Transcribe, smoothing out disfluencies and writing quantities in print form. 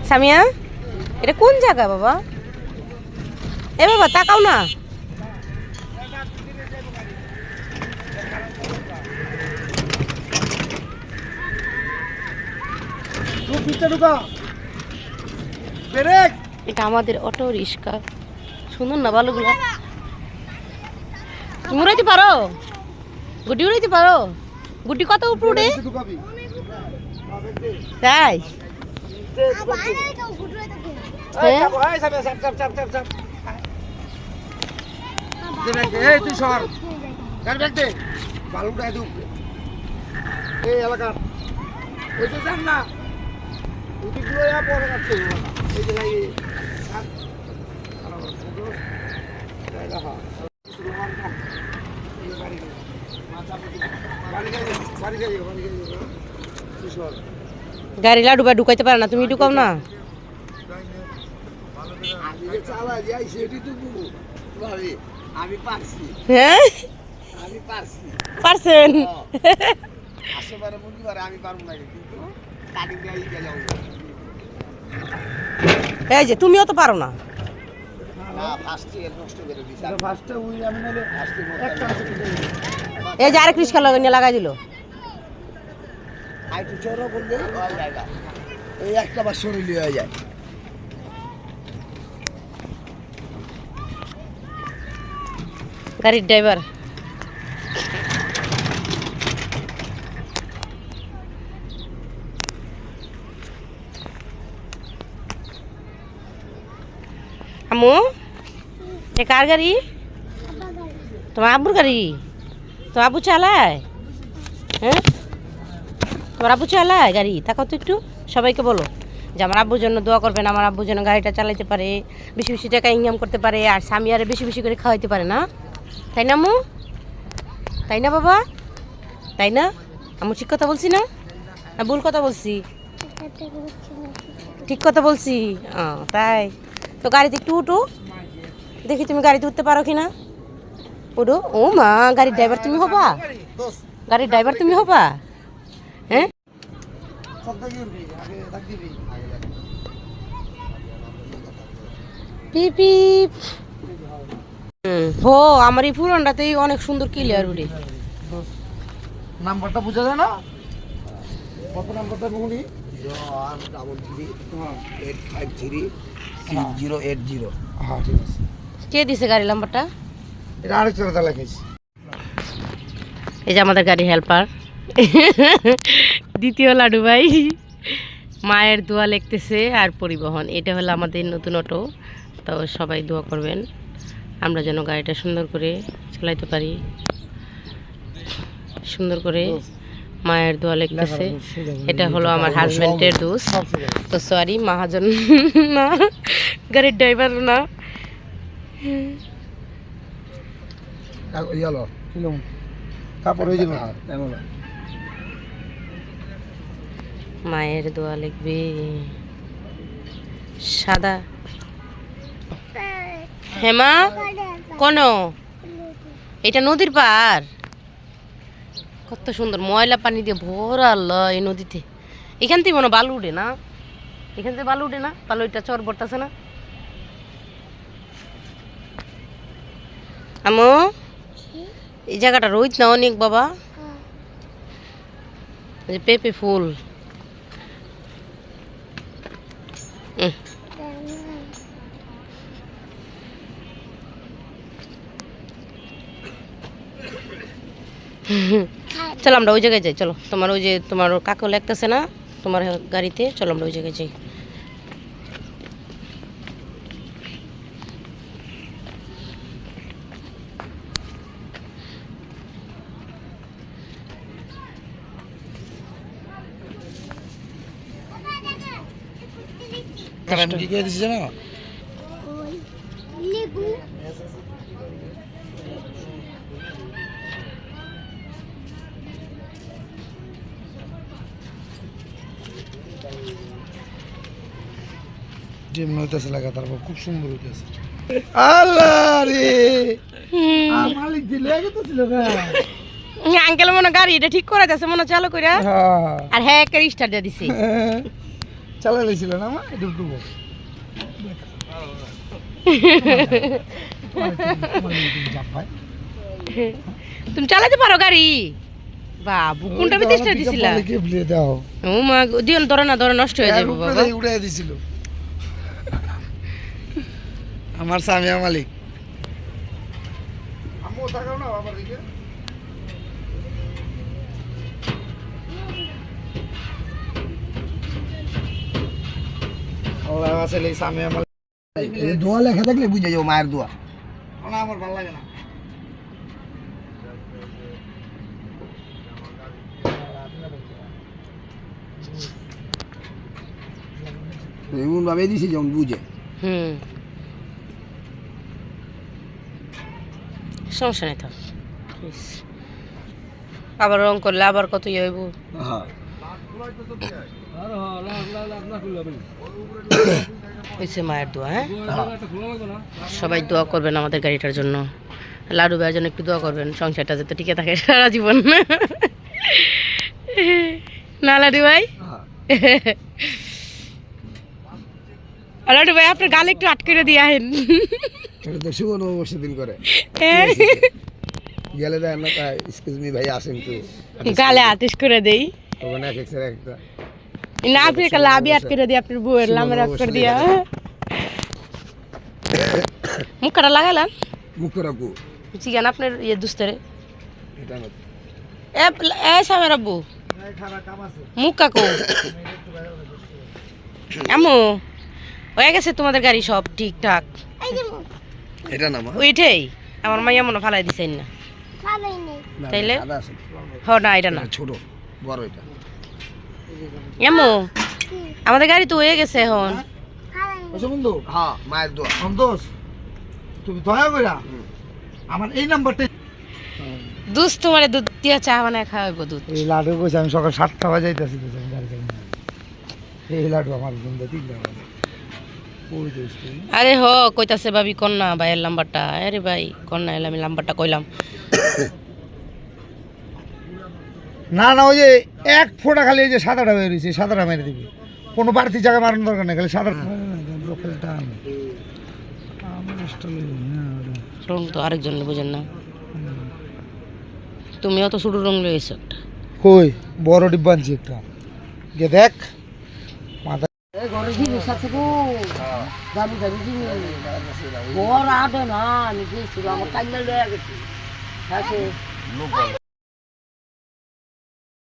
সামিয়া এটা কোন জায়গা বাবা? এ বাবা তাকাও না। এটা আমাদের অটো রিক্সা। সুন্দর না বালুগুলা? তুমি উড়াইতে পারো? গুটি উড়াইতে পারো? গুটি কত উপরে উড়ে? তাই গাড়ি লাডুবা ঢুকাইতে পারে না, তুমি ঢুকাও না। হ্যাঁ পারছেন? এই যে তুমিও তো পারো না। এই যে আরেক রিক্সা লাগাই দিল। গাড়ির ড্রাইভার আমু এ কার গাড়ি? তোমার আব্বুর গাড়ি? তোমার আব্বু চালায়? হ্যাঁ তোমার আব্বু চালায় গাড়ি? তাকাও তো একটু, সবাইকে বলো যে আমার আব্বুর জন্য দোয়া করবেন, আমার আব্বুর জন্য গাড়িটা চালাইতে পারে, বেশি বেশি টাকা ইনকাম করতে পারে, আর সামিয়ারে বেশি বেশি করে খাওয়াইতে পারে। না তাই না আম্মু? তাই না বাবা? তাই না? আমি ঠিক কথা বলছি না? না ভুল কথা বলছি? ঠিক কথা বলছি। তাই তো গাড়িতে একটু উঠো দেখি, তুমি গাড়িতে উঠতে পারো কিনা। উঠো। ও মা, গাড়ির ড্রাইভার তুমি হবা? গাড়ির ড্রাইভার তুমি হবা? হ্যাঁ হো আমার এই পুরানটাতেই অনেক সুন্দর ক্লিয়ার উঠে। নাম্বারটা বোঝা যায় না? কত নাম্বারটা বলি? 083836080। হ্যাঁ ঠিক আছে। কে দিছে গাড়ি নাম্বারটা? এটা আরেকটা কথা লেখাইছি। এই যে আমাদের গাড়ি হেল্পার দ্বিতীয় লাডু ভাই মায়ের দোয়া লিখতেছে আর পরিবহন। এটা হলো আমাদের নতুন অটো। তো সবাই দোয়া করবেন আমরা যেন গাড়িটা সুন্দর করে চালাইতে পারি। সুন্দর করে মায়ের দোয়া লিখতেছে। এটা হলো আমার হাজবেন্ডের দোষ। তো সরি, মহাজন না, গাড়ির ড্রাইভার না। মায়ের দোয়া লিখবে সাদা। হেমা কোন? এটা নদীর পার, কত সুন্দর ময়লা পানি দিয়ে ভরা এই নদীতে। এখান থেকে মনে বালু উঠে না? এখান থেকে বালু উঠে না? বালুটা চর পড়তেছে না? আমো এই জায়গাটা রোদ না অনেক বাবা। পেঁপে ফুল চলো আমরা ওই জায়গায় যাই। চলো তোমার ওই যে তোমার কাকু লাগতেছে না তোমার গাড়িতে, চলো আমরা ওই জায়গায় যাই। কি কে দিছে না? লেবু যেমন হইতেছে লাগা, তারপর খুব সুন্দর হইতেছে। আল্লাহ রে, মালিক দিলে গেছিল না আঙ্কেল মনে গাড়ি এটা ঠিক করে দিয়েছে মনে চালু করে, আর হ্যাঁ একটা স্টার্ট দিয়ে দিছে। চালা লেছিল না মা একটু ডুবো তুমি চালাতে পারো গাড়ি? বাবু কোনটা বিদেশটা দিছিলা? ও মা দিও না, ধরে নষ্ট হয়ে যাবে বাবা। উড়ে দিছিল আমার সামিয়া মালিক। আম্মু তাকাও না বাবার দিকে। আল্লাহ আসলে সামিয়া মালিক এই দোয়া লেখা থাকলে বুঝে যাও মায়ের দোয়া। না আমার ভালো লাগে না। এমন ভাবে দিছি যেমন বুঝে। সমস্যা নেই তো, আবার রং করলে আবার কত ইয়ে হইব। হয়েছে মায়ের দোয়া। হ্যাঁ, সবাই দোয়া করবেন আমাদের গাড়িটার জন্য, লাডু ভাইয়ের জন্য একটু দোয়া করবেন, সংসারটা যাতে টিকে থাকে সারা জীবন। না লাডু ভাই? লাডু ভাই আপনার গালে একটু আটকে দিয়ে আহেন। এটা তো শুভ নববর্ষ দিন করে গেলে দেয় না, তাই এক্সকিউজ মি ভাই আসেন তো গালে আতিশ করে দেই। ওখানে এক এক্সের একটা না আপনি একটা লাভি আটকে দিয়ে আপনার বউয়ের লামের আট করে দিয়া মুখটা লাগালাম। মুখ রাখবো চিকেন আপনার ইয়ে দুস্তরে এটা না এ সামের আব্বু মুখ কাকু আম্মু হয়ে গেছে তোমাদের গাড়ি সব ঠিকঠাক? এটা না মা ওইটাই আমার মাইয়া মনে ফালাই দিছেন না তাইলে? হ না এটা না, ছোট বড় এটা। আম্মু আমাদের গাড়ি তো হয়ে গেছে এখন। আচ্ছা বন্ধু, হ্যাঁ মায়ের দোয়া। সন্তোষ তুমি দয়া কইরা আমার এই নাম্বারটা দুধ তোমার দুধ দিয়া চা বানায় খাওয়াবো দুধ। এই লাডু কইছে আমি সকাল 7টা বাজাইতেছি তো গাড়ি চাই না। এই লাডু আমার বন্ধু 3টা বাজে। ওই দোস্ত আরে হ কইতাছে ভাবি কন্যা ভাইয়ের নাম্বারটা। আরে ভাই কন্যা এলে আমি নাম্বারটা কইলাম। না না ওই যে এক ফোঁটা খালি এই যে সাদাটা বের হয়েছে, সাদাটা মেরে দিবি, কোনো বাড়তি জায়গা মারানোর দরকার নেই, খালি সাদা লোকালটা রং তো আরেকজন বুঝেন না, তুমিও তো শুধু রং লইছো একটা। কই বড় ডিব্বা আনছি একটা, গিয়ে দেখ মাথা ঘরে জিনিস আছে গো, দামি দামি জিনিস ঘর আটে না, আমি গেছি আমার কাইলে লয়ে গেছি।